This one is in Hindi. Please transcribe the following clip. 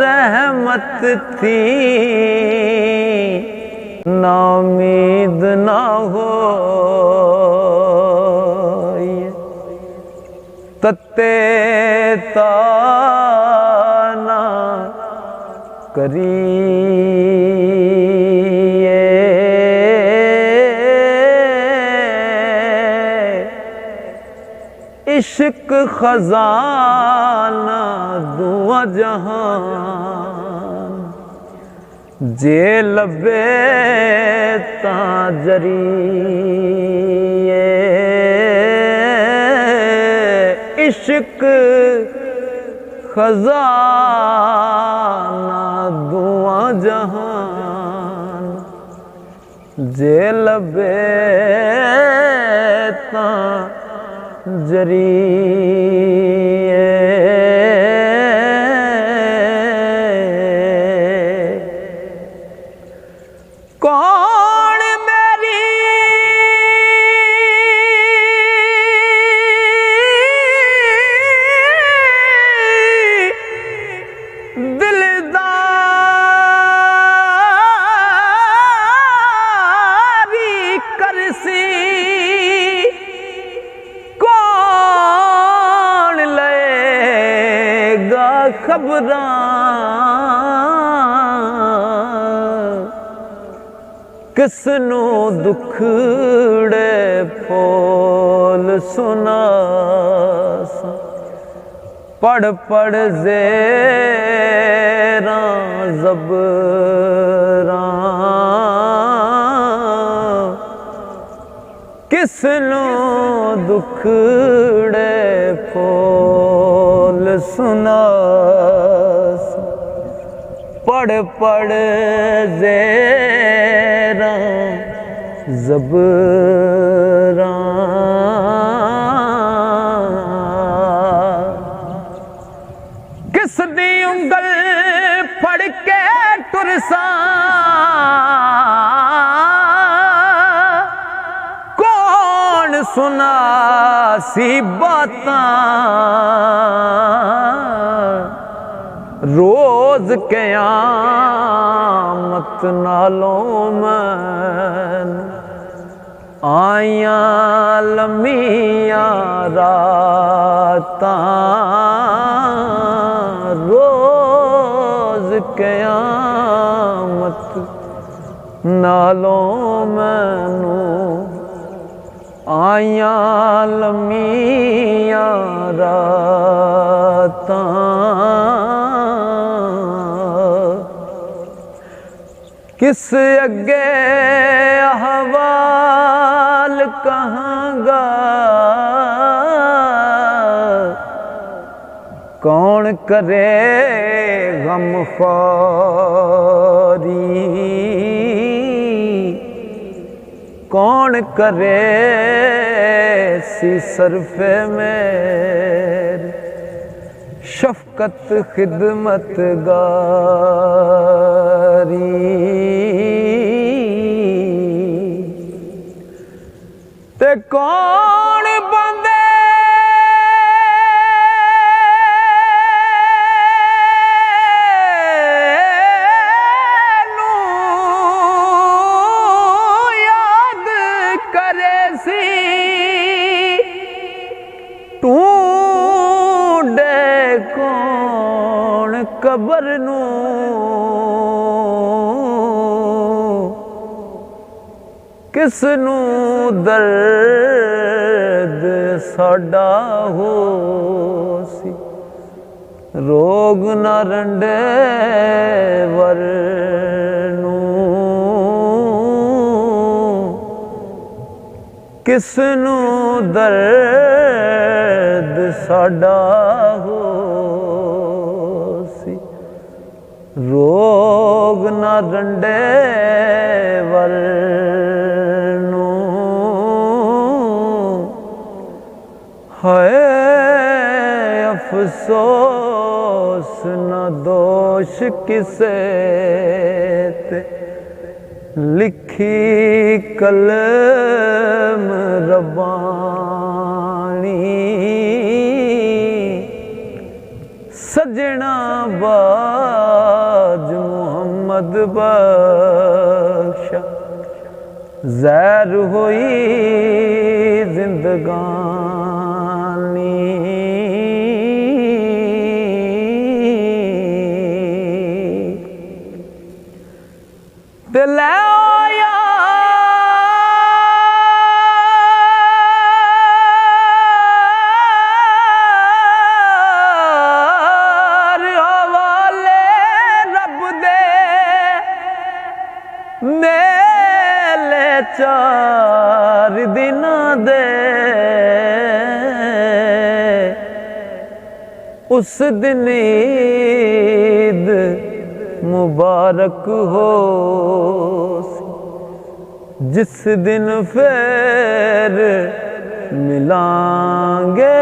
रहमत थी नाउमीद ना हो तत्ते ताना करिए इश्क खजाना दुआ जहान जे लबे ताजरिए इश्क खजाना दुआ जहान जे लबे ताजरिए कौन मेरी दिलदारी करसी कौन लेगा खबरां किसनू दुखड़े फूल सुनास पढ़ पढ़ ज़ेरां ज़बरां किसनू दुखड़े फूल सुनास पढ़ पढ़ ज़ेरां ज़बरां किस दी उंगल फड़ के टुरसा कौन सुना सी बातां रोज क़यामत नालों मैनू आइया लम्मिया रातां रोज क़यामत नालों मैनू आइया लम्मिया रातां किस अगे अहवाल कहांगा कौन करे गमख्वारी कौन करे सी सरफे मेरे शफकत खिदमत गारी ते कौन बंदे नू याद करे सी ढूंढे कौन कबर नू किसनू दर्द साडा हो सी रोग न रंडे वरनू किसनू दर्द साडा हो सी रोग न रंडे वरनू हाय अफसोस न दोष किसे ते लिखी कलम रब्बानी सजना बाज मुहम्मद बख्शा ज़ैर हुई जिंदगानी ते लै यार हवाले रब दे मेले 4 दिन दे उस दिन ईद मुबारक हो जिस दिन फिर मिलांगे